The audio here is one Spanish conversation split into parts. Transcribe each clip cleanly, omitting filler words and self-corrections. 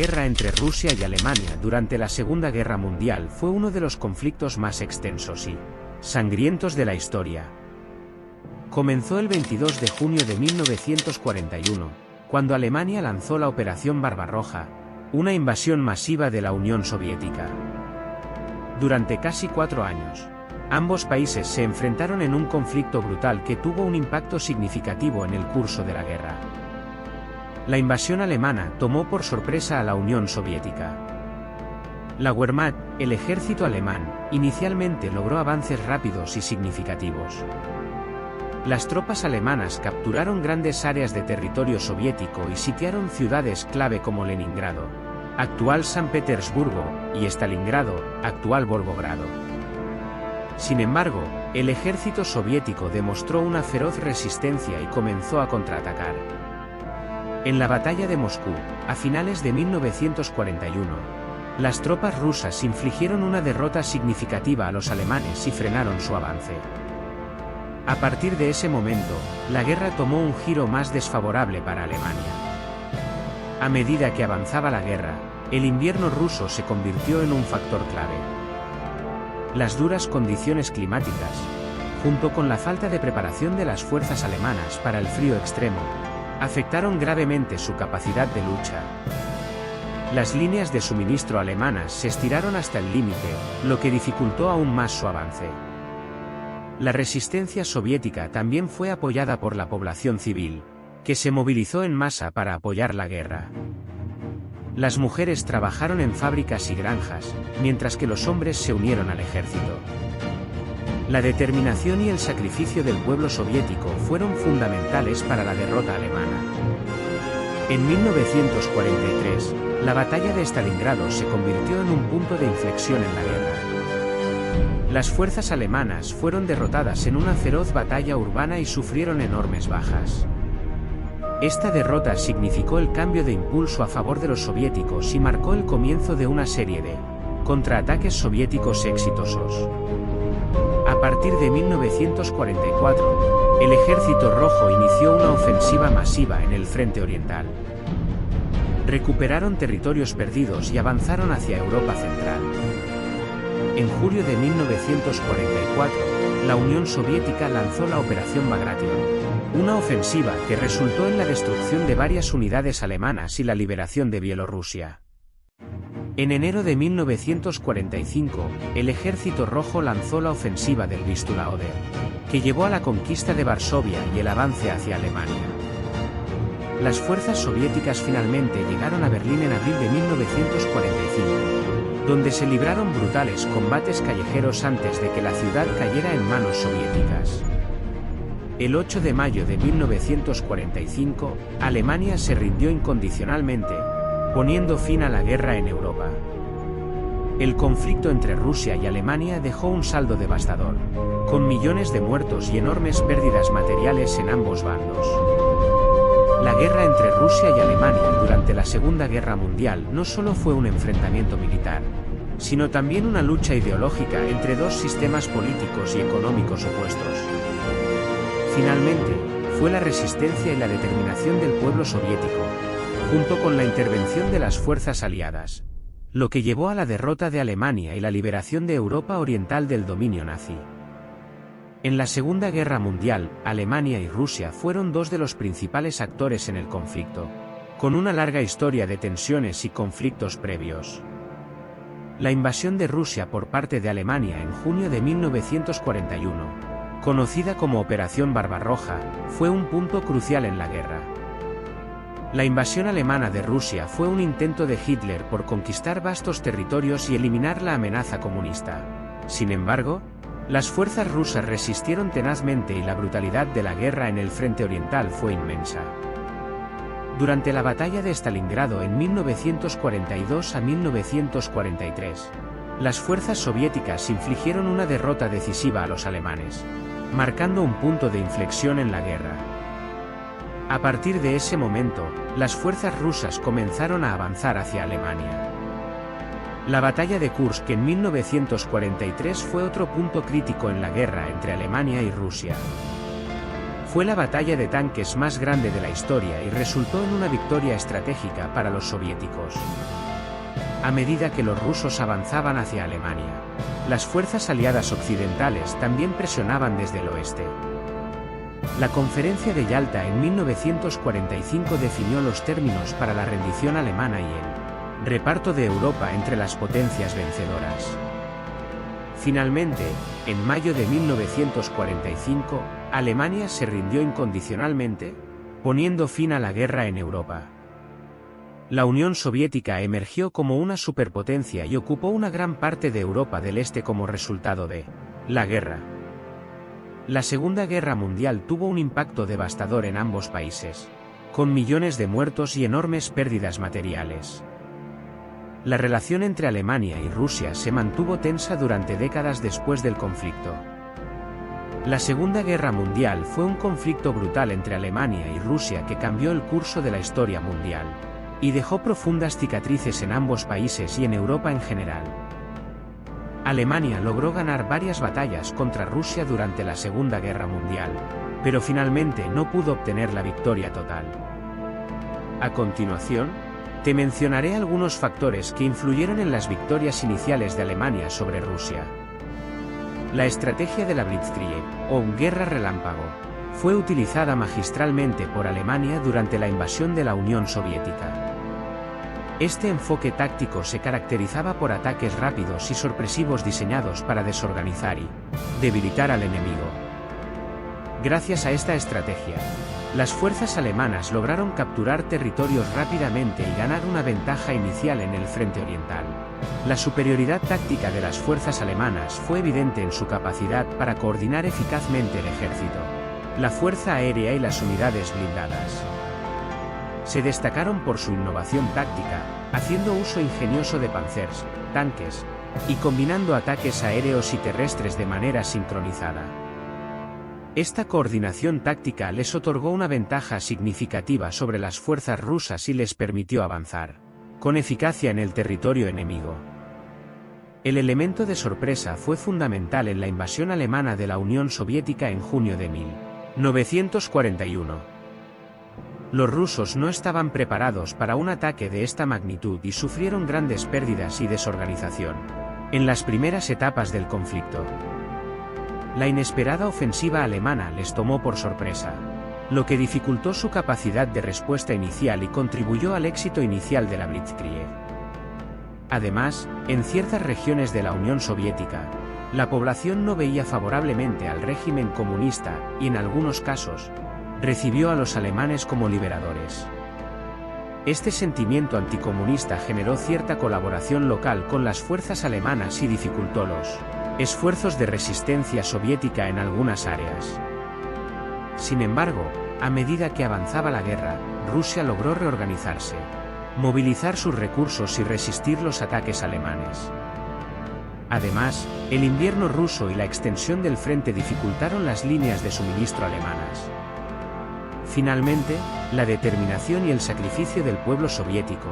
guerra entre Rusia y Alemania durante la Segunda Guerra Mundial fue uno de los conflictos más extensos y sangrientos de la historia. Comenzó el 22 de junio de 1941, cuando Alemania lanzó la Operación Barbarroja, una invasión masiva de la Unión Soviética. Durante casi 4 años, ambos países se enfrentaron en un conflicto brutal que tuvo un impacto significativo en el curso de la guerra. La invasión alemana tomó por sorpresa a la Unión Soviética. La Wehrmacht, el ejército alemán, inicialmente logró avances rápidos y significativos. Las tropas alemanas capturaron grandes áreas de territorio soviético y sitiaron ciudades clave como Leningrado, actual San Petersburgo, y Stalingrado, actual Volgogrado. Sin embargo, el ejército soviético demostró una feroz resistencia y comenzó a contraatacar. En la batalla de Moscú, a finales de 1941, las tropas rusas infligieron una derrota significativa a los alemanes y frenaron su avance. A partir de ese momento, la guerra tomó un giro más desfavorable para Alemania. A medida que avanzaba la guerra, el invierno ruso se convirtió en un factor clave. Las duras condiciones climáticas, junto con la falta de preparación de las fuerzas alemanas para el frío extremo, afectaron gravemente su capacidad de lucha. Las líneas de suministro alemanas se estiraron hasta el límite, lo que dificultó aún más su avance. La resistencia soviética también fue apoyada por la población civil, que se movilizó en masa para apoyar la guerra. Las mujeres trabajaron en fábricas y granjas, mientras que los hombres se unieron al ejército. La determinación y el sacrificio del pueblo soviético fueron fundamentales para la derrota alemana. En 1943, la batalla de Stalingrado se convirtió en un punto de inflexión en la guerra. Las fuerzas alemanas fueron derrotadas en una feroz batalla urbana y sufrieron enormes bajas. Esta derrota significó el cambio de impulso a favor de los soviéticos y marcó el comienzo de una serie de contraataques soviéticos exitosos. A partir de 1944, el Ejército Rojo inició una ofensiva masiva en el frente oriental. Recuperaron territorios perdidos y avanzaron hacia Europa Central. En julio de 1944, la Unión Soviética lanzó la Operación Bagration, una ofensiva que resultó en la destrucción de varias unidades alemanas y la liberación de Bielorrusia. En enero de 1945, el Ejército Rojo lanzó la ofensiva del Vistula-Oder, que llevó a la conquista de Varsovia y el avance hacia Alemania. Las fuerzas soviéticas finalmente llegaron a Berlín en abril de 1945, donde se libraron brutales combates callejeros antes de que la ciudad cayera en manos soviéticas. El 8 de mayo de 1945, Alemania se rindió incondicionalmente, poniendo fin a la guerra en Europa. El conflicto entre Rusia y Alemania dejó un saldo devastador, con millones de muertos y enormes pérdidas materiales en ambos bandos. La guerra entre Rusia y Alemania durante la Segunda Guerra Mundial no solo fue un enfrentamiento militar, sino también una lucha ideológica entre dos sistemas políticos y económicos opuestos. Finalmente, fue la resistencia y la determinación del pueblo soviético, junto con la intervención de las fuerzas aliadas, lo que llevó a la derrota de Alemania y la liberación de Europa Oriental del dominio nazi. En la Segunda Guerra Mundial, Alemania y Rusia fueron dos de los principales actores en el conflicto, con una larga historia de tensiones y conflictos previos. La invasión de Rusia por parte de Alemania en junio de 1941, conocida como Operación Barbarroja, fue un punto crucial en la guerra. La invasión alemana de Rusia fue un intento de Hitler por conquistar vastos territorios y eliminar la amenaza comunista. Sin embargo, las fuerzas rusas resistieron tenazmente y la brutalidad de la guerra en el frente oriental fue inmensa. Durante la batalla de Stalingrado en 1942 a 1943, las fuerzas soviéticas infligieron una derrota decisiva a los alemanes, marcando un punto de inflexión en la guerra. A partir de ese momento, las fuerzas rusas comenzaron a avanzar hacia Alemania. La batalla de Kursk en 1943 fue otro punto crítico en la guerra entre Alemania y Rusia. Fue la batalla de tanques más grande de la historia y resultó en una victoria estratégica para los soviéticos. A medida que los rusos avanzaban hacia Alemania, las fuerzas aliadas occidentales también presionaban desde el oeste. La Conferencia de Yalta en 1945 definió los términos para la rendición alemana y el reparto de Europa entre las potencias vencedoras. Finalmente, en mayo de 1945, Alemania se rindió incondicionalmente, poniendo fin a la guerra en Europa. La Unión Soviética emergió como una superpotencia y ocupó una gran parte de Europa del Este como resultado de la guerra. La Segunda Guerra Mundial tuvo un impacto devastador en ambos países, con millones de muertos y enormes pérdidas materiales. La relación entre Alemania y Rusia se mantuvo tensa durante décadas después del conflicto. La Segunda Guerra Mundial fue un conflicto brutal entre Alemania y Rusia que cambió el curso de la historia mundial y dejó profundas cicatrices en ambos países y en Europa en general. Alemania logró ganar varias batallas contra Rusia durante la Segunda Guerra Mundial, pero finalmente no pudo obtener la victoria total. A continuación, te mencionaré algunos factores que influyeron en las victorias iniciales de Alemania sobre Rusia. La estrategia de la Blitzkrieg, o guerra relámpago, fue utilizada magistralmente por Alemania durante la invasión de la Unión Soviética. Este enfoque táctico se caracterizaba por ataques rápidos y sorpresivos diseñados para desorganizar y debilitar al enemigo. Gracias a esta estrategia, las fuerzas alemanas lograron capturar territorios rápidamente y ganar una ventaja inicial en el frente oriental. La superioridad táctica de las fuerzas alemanas fue evidente en su capacidad para coordinar eficazmente el ejército, la fuerza aérea y las unidades blindadas. Se destacaron por su innovación táctica, haciendo uso ingenioso de panzers, tanques, y combinando ataques aéreos y terrestres de manera sincronizada. Esta coordinación táctica les otorgó una ventaja significativa sobre las fuerzas rusas y les permitió avanzar con eficacia en el territorio enemigo. El elemento de sorpresa fue fundamental en la invasión alemana de la Unión Soviética en junio de 1941. Los rusos no estaban preparados para un ataque de esta magnitud y sufrieron grandes pérdidas y desorganización en las primeras etapas del conflicto. La inesperada ofensiva alemana les tomó por sorpresa, lo que dificultó su capacidad de respuesta inicial y contribuyó al éxito inicial de la Blitzkrieg. Además, en ciertas regiones de la Unión Soviética, la población no veía favorablemente al régimen comunista y en algunos casos, recibió a los alemanes como liberadores. Este sentimiento anticomunista generó cierta colaboración local con las fuerzas alemanas y dificultó los esfuerzos de resistencia soviética en algunas áreas. Sin embargo, a medida que avanzaba la guerra, Rusia logró reorganizarse, movilizar sus recursos y resistir los ataques alemanes. Además, el invierno ruso y la extensión del frente dificultaron las líneas de suministro alemanas. Finalmente, la determinación y el sacrificio del pueblo soviético,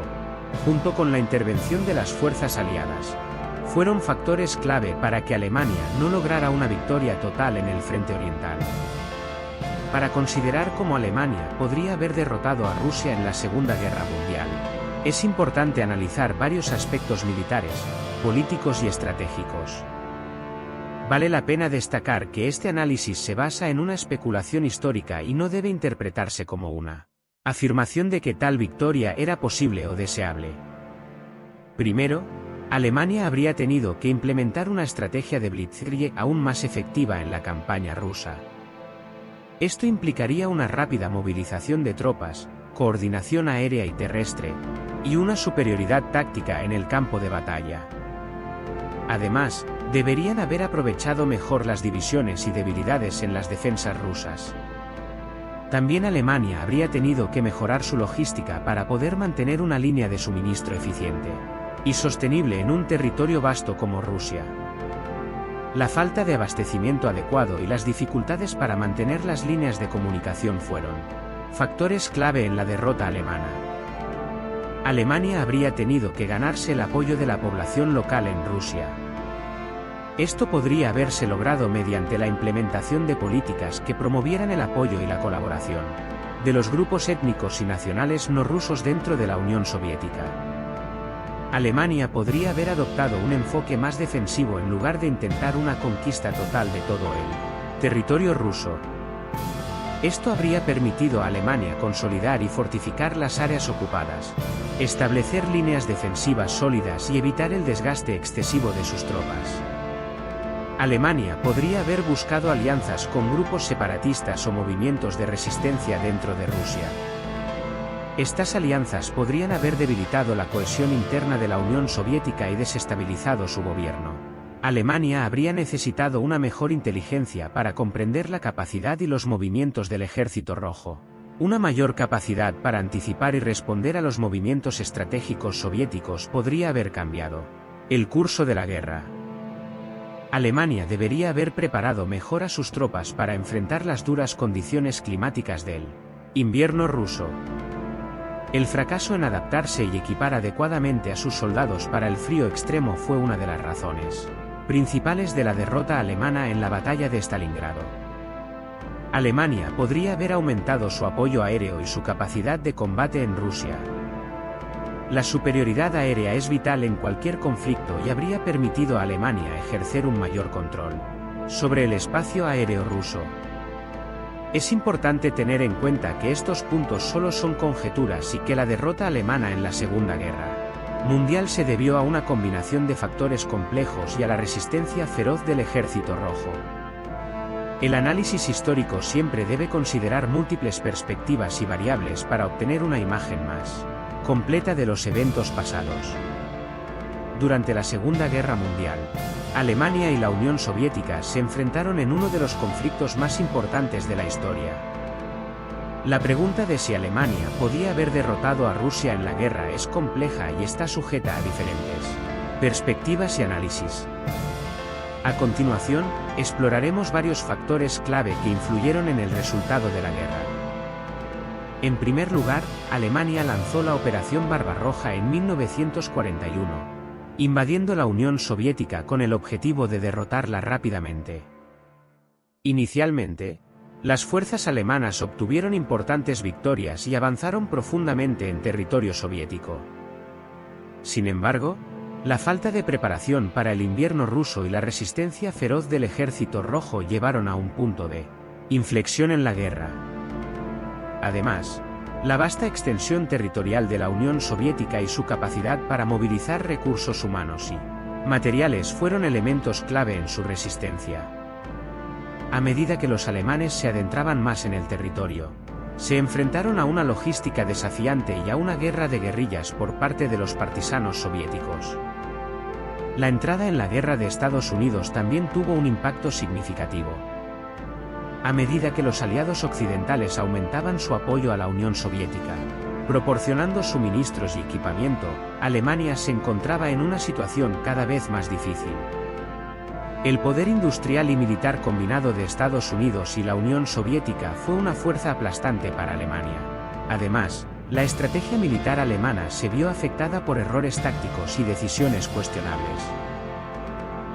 junto con la intervención de las fuerzas aliadas, fueron factores clave para que Alemania no lograra una victoria total en el frente oriental. Para considerar cómo Alemania podría haber derrotado a Rusia en la Segunda Guerra Mundial, es importante analizar varios aspectos militares, políticos y estratégicos. Vale la pena destacar que este análisis se basa en una especulación histórica y no debe interpretarse como una afirmación de que tal victoria era posible o deseable. Primero, Alemania habría tenido que implementar una estrategia de Blitzkrieg aún más efectiva en la campaña rusa. Esto implicaría una rápida movilización de tropas, coordinación aérea y terrestre, y una superioridad táctica en el campo de batalla. Además, deberían haber aprovechado mejor las divisiones y debilidades en las defensas rusas. También Alemania habría tenido que mejorar su logística para poder mantener una línea de suministro eficiente y sostenible en un territorio vasto como Rusia. La falta de abastecimiento adecuado y las dificultades para mantener las líneas de comunicación fueron factores clave en la derrota alemana. Alemania habría tenido que ganarse el apoyo de la población local en Rusia. Esto podría haberse logrado mediante la implementación de políticas que promovieran el apoyo y la colaboración de los grupos étnicos y nacionales no rusos dentro de la Unión Soviética. Alemania podría haber adoptado un enfoque más defensivo en lugar de intentar una conquista total de todo el territorio ruso. Esto habría permitido a Alemania consolidar y fortificar las áreas ocupadas, establecer líneas defensivas sólidas y evitar el desgaste excesivo de sus tropas. Alemania podría haber buscado alianzas con grupos separatistas o movimientos de resistencia dentro de Rusia. Estas alianzas podrían haber debilitado la cohesión interna de la Unión Soviética y desestabilizado su gobierno. Alemania habría necesitado una mejor inteligencia para comprender la capacidad y los movimientos del Ejército Rojo, una mayor capacidad para anticipar y responder a los movimientos estratégicos soviéticos podría haber cambiado el curso de la guerra. Alemania debería haber preparado mejor a sus tropas para enfrentar las duras condiciones climáticas del invierno ruso. El fracaso en adaptarse y equipar adecuadamente a sus soldados para el frío extremo fue una de las razones principales de la derrota alemana en la batalla de Stalingrado. Alemania podría haber aumentado su apoyo aéreo y su capacidad de combate en Rusia. La superioridad aérea es vital en cualquier conflicto y habría permitido a Alemania ejercer un mayor control sobre el espacio aéreo ruso. Es importante tener en cuenta que estos puntos solo son conjeturas y que la derrota alemana en la Segunda Guerra Mundial se debió a una combinación de factores complejos y a la resistencia feroz del Ejército Rojo. El análisis histórico siempre debe considerar múltiples perspectivas y variables para obtener una imagen más completa de los eventos pasados. Durante la Segunda Guerra Mundial, Alemania y la Unión Soviética se enfrentaron en uno de los conflictos más importantes de la historia. La pregunta de si Alemania podía haber derrotado a Rusia en la guerra es compleja y está sujeta a diferentes perspectivas y análisis. A continuación, exploraremos varios factores clave que influyeron en el resultado de la guerra. En primer lugar, Alemania lanzó la Operación Barbarroja en 1941, invadiendo la Unión Soviética con el objetivo de derrotarla rápidamente. Inicialmente, las fuerzas alemanas obtuvieron importantes victorias y avanzaron profundamente en territorio soviético. Sin embargo, la falta de preparación para el invierno ruso y la resistencia feroz del Ejército Rojo llevaron a un punto de inflexión en la guerra. Además, la vasta extensión territorial de la Unión Soviética y su capacidad para movilizar recursos humanos y materiales fueron elementos clave en su resistencia. A medida que los alemanes se adentraban más en el territorio, se enfrentaron a una logística desafiante y a una guerra de guerrillas por parte de los partisanos soviéticos. La entrada en la guerra de Estados Unidos también tuvo un impacto significativo. A medida que los aliados occidentales aumentaban su apoyo a la Unión Soviética, proporcionando suministros y equipamiento, Alemania se encontraba en una situación cada vez más difícil. El poder industrial y militar combinado de Estados Unidos y la Unión Soviética fue una fuerza aplastante para Alemania. Además, la estrategia militar alemana se vio afectada por errores tácticos y decisiones cuestionables.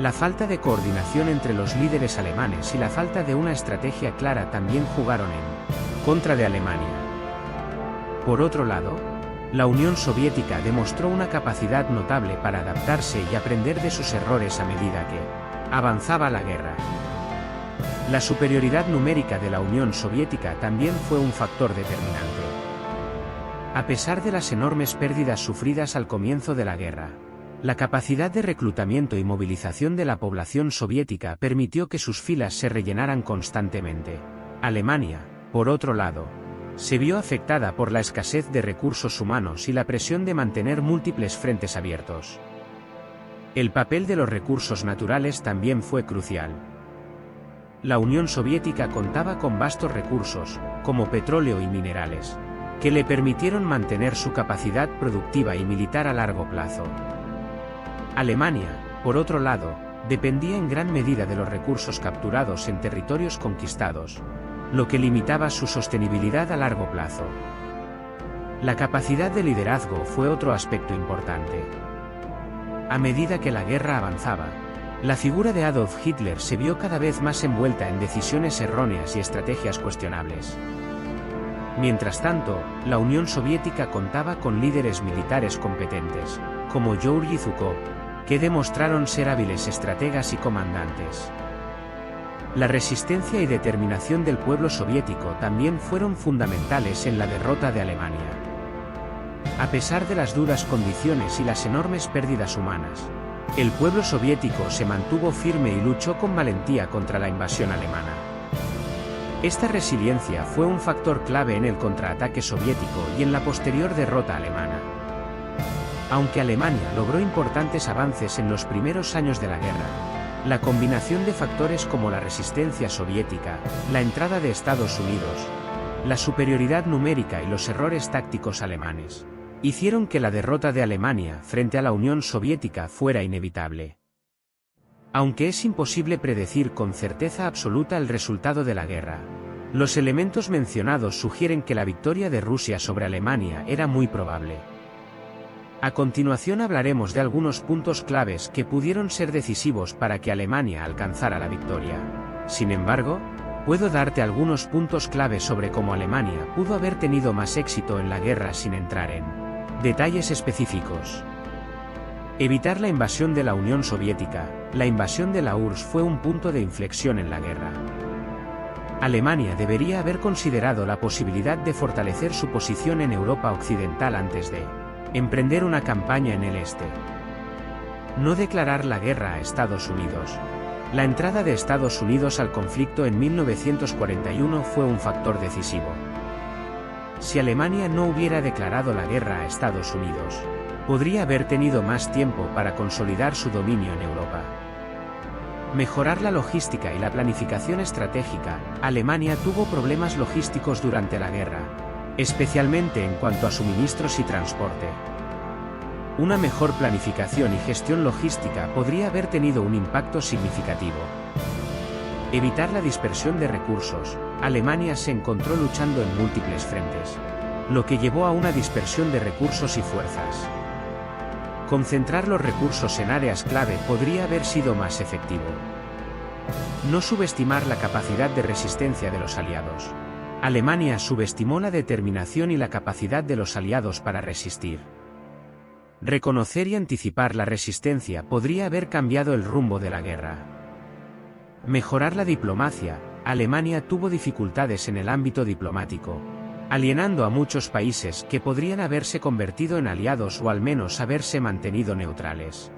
La falta de coordinación entre los líderes alemanes y la falta de una estrategia clara también jugaron en contra de Alemania. Por otro lado, la Unión Soviética demostró una capacidad notable para adaptarse y aprender de sus errores a medida que avanzaba la guerra. La superioridad numérica de la Unión Soviética también fue un factor determinante. A pesar de las enormes pérdidas sufridas al comienzo de la guerra, la capacidad de reclutamiento y movilización de la población soviética permitió que sus filas se rellenaran constantemente. Alemania, por otro lado, se vio afectada por la escasez de recursos humanos y la presión de mantener múltiples frentes abiertos. El papel de los recursos naturales también fue crucial. La Unión Soviética contaba con vastos recursos, como petróleo y minerales, que le permitieron mantener su capacidad productiva y militar a largo plazo. Alemania, por otro lado, dependía en gran medida de los recursos capturados en territorios conquistados, lo que limitaba su sostenibilidad a largo plazo. La capacidad de liderazgo fue otro aspecto importante. A medida que la guerra avanzaba, La figura de Adolf Hitler se vio cada vez más envuelta en decisiones erróneas y estrategias cuestionables. Mientras tanto, la Unión Soviética contaba con líderes militares competentes, como Georgy Zhukov, que demostraron ser hábiles estrategas y comandantes. La resistencia y determinación del pueblo soviético también fueron fundamentales en la derrota de Alemania. A pesar de las duras condiciones y las enormes pérdidas humanas, el pueblo soviético se mantuvo firme y luchó con valentía contra la invasión alemana. Esta resiliencia fue un factor clave en el contraataque soviético y en la posterior derrota alemana. Aunque Alemania logró importantes avances en los primeros años de la guerra, la combinación de factores como la resistencia soviética, la entrada de Estados Unidos, la superioridad numérica y los errores tácticos alemanes, hicieron que la derrota de Alemania frente a la Unión Soviética fuera inevitable. Aunque es imposible predecir con certeza absoluta el resultado de la guerra, los elementos mencionados sugieren que la victoria de Rusia sobre Alemania era muy probable. A continuación hablaremos de algunos puntos claves que pudieron ser decisivos para que Alemania alcanzara la victoria. Sin embargo, puedo darte algunos puntos clave sobre cómo Alemania pudo haber tenido más éxito en la guerra sin entrar en detalles específicos. Evitar la invasión de la Unión Soviética. La invasión de la URSS fue un punto de inflexión en la guerra. Alemania debería haber considerado la posibilidad de fortalecer su posición en Europa Occidental antes de emprender una campaña en el este. No declarar la guerra a Estados Unidos. La entrada de Estados Unidos al conflicto en 1941 fue un factor decisivo. Si Alemania no hubiera declarado la guerra a Estados Unidos, podría haber tenido más tiempo para consolidar su dominio en Europa. Mejorar la logística y la planificación estratégica. Alemania tuvo problemas logísticos durante la guerra, especialmente en cuanto a suministros y transporte. Una mejor planificación y gestión logística podría haber tenido un impacto significativo. Evitar la dispersión de recursos. Alemania se encontró luchando en múltiples frentes, lo que llevó a una dispersión de recursos y fuerzas. Concentrar los recursos en áreas clave podría haber sido más efectivo. No subestimar la capacidad de resistencia de los aliados. Alemania subestimó la determinación y la capacidad de los aliados para resistir. Reconocer y anticipar la resistencia podría haber cambiado el rumbo de la guerra. Mejorar la diplomacia. Alemania tuvo dificultades en el ámbito diplomático, alienando a muchos países que podrían haberse convertido en aliados o al menos haberse mantenido neutrales.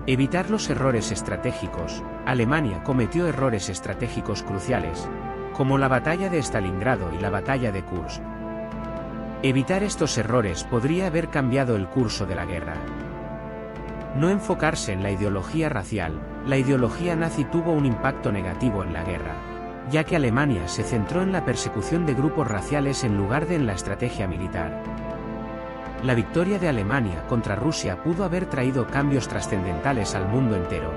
Evitar los errores estratégicos. Alemania cometió errores estratégicos cruciales, como la batalla de Stalingrado y la batalla de Kursk. Evitar estos errores podría haber cambiado el curso de la guerra. No enfocarse en la ideología racial. La ideología nazi tuvo un impacto negativo en la guerra, ya que Alemania se centró en la persecución de grupos raciales en lugar de en la estrategia militar. La victoria de Alemania contra Rusia pudo haber traído cambios trascendentales al mundo entero.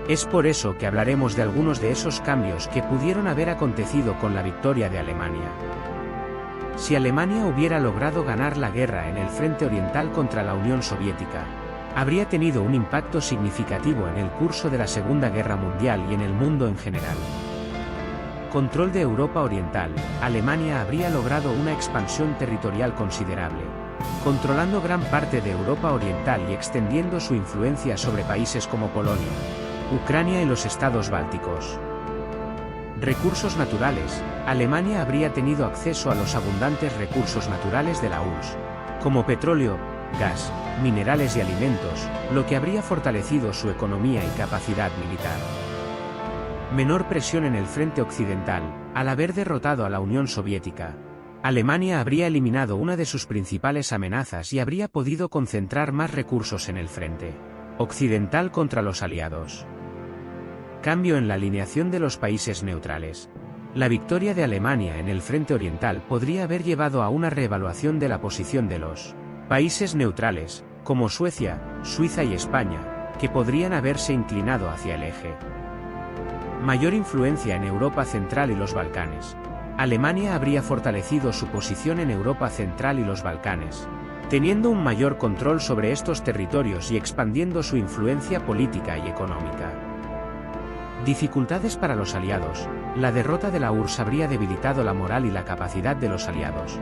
Es por eso que hablaremos de algunos de esos cambios que pudieron haber acontecido con la victoria de Alemania. Si Alemania hubiera logrado ganar la guerra en el frente oriental contra la Unión Soviética, habría tenido un impacto significativo en el curso de la Segunda Guerra Mundial y en el mundo en general. Control de Europa Oriental. Alemania habría logrado una expansión territorial considerable, controlando gran parte de Europa Oriental y extendiendo su influencia sobre países como Polonia, Ucrania y los estados bálticos. Recursos naturales. Alemania habría tenido acceso a los abundantes recursos naturales de la URSS, como petróleo, gas, minerales y alimentos, lo que habría fortalecido su economía y capacidad militar. Menor presión en el frente occidental. Al haber derrotado a la Unión Soviética, Alemania habría eliminado una de sus principales amenazas y habría podido concentrar más recursos en el frente occidental contra los aliados. Cambio en la alineación de los países neutrales. La victoria de Alemania en el frente oriental podría haber llevado a una reevaluación de la posición de los países neutrales, como Suecia, Suiza y España, que podrían haberse inclinado hacia el eje. Mayor influencia en Europa Central y los Balcanes. Alemania habría fortalecido su posición en Europa Central y los Balcanes, teniendo un mayor control sobre estos territorios y expandiendo su influencia política y económica. Dificultades para los aliados. La derrota de la URSS habría debilitado la moral y la capacidad de los aliados,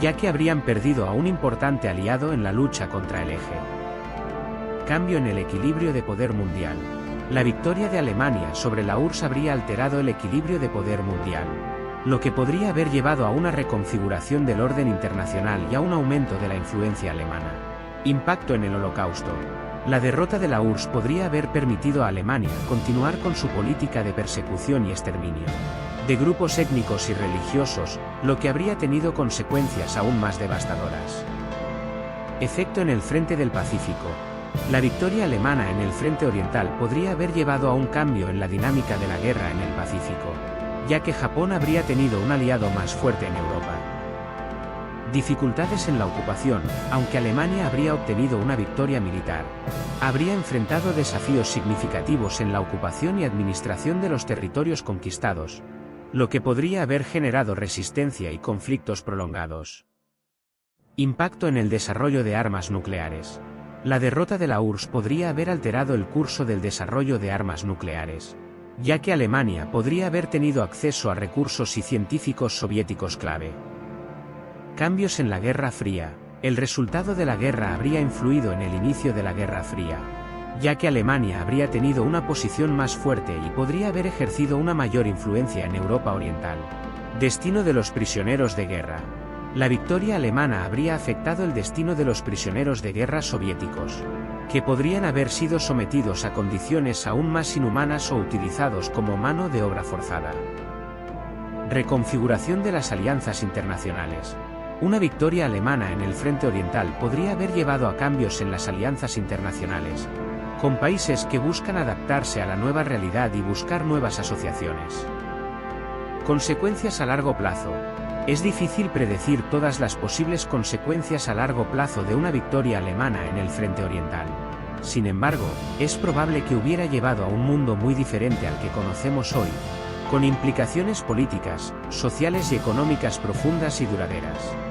ya que habrían perdido a un importante aliado en la lucha contra el eje. Cambio en el equilibrio de poder mundial. La victoria de Alemania sobre la URSS habría alterado el equilibrio de poder mundial, lo que podría haber llevado a una reconfiguración del orden internacional y a un aumento de la influencia alemana. Impacto en el Holocausto. La derrota de la URSS podría haber permitido a Alemania continuar con su política de persecución y exterminio de grupos étnicos y religiosos, lo que habría tenido consecuencias aún más devastadoras. Efecto en el frente del Pacífico. La victoria alemana en el frente oriental podría haber llevado a un cambio en la dinámica de la guerra en el Pacífico, ya que Japón habría tenido un aliado más fuerte en Europa. Dificultades en la ocupación. Aunque Alemania habría obtenido una victoria militar, habría enfrentado desafíos significativos en la ocupación y administración de los territorios conquistados, lo que podría haber generado resistencia y conflictos prolongados. Impacto en el desarrollo de armas nucleares. La derrota de la URSS podría haber alterado el curso del desarrollo de armas nucleares, ya que Alemania podría haber tenido acceso a recursos y científicos soviéticos clave. Cambios en la Guerra Fría. El resultado de la guerra habría influido en el inicio de la Guerra Fría, ya que Alemania habría tenido una posición más fuerte y podría haber ejercido una mayor influencia en Europa Oriental. Destino de los prisioneros de guerra. La victoria alemana habría afectado el destino de los prisioneros de guerra soviéticos, que podrían haber sido sometidos a condiciones aún más inhumanas o utilizados como mano de obra forzada. Reconfiguración de las alianzas internacionales. Una victoria alemana en el frente oriental podría haber llevado a cambios en las alianzas internacionales, con países que buscan adaptarse a la nueva realidad y buscar nuevas asociaciones. Consecuencias a largo plazo. Es difícil predecir todas las posibles consecuencias a largo plazo de una victoria alemana en el frente oriental. Sin embargo, es probable que hubiera llevado a un mundo muy diferente al que conocemos hoy, con implicaciones políticas, sociales y económicas profundas y duraderas.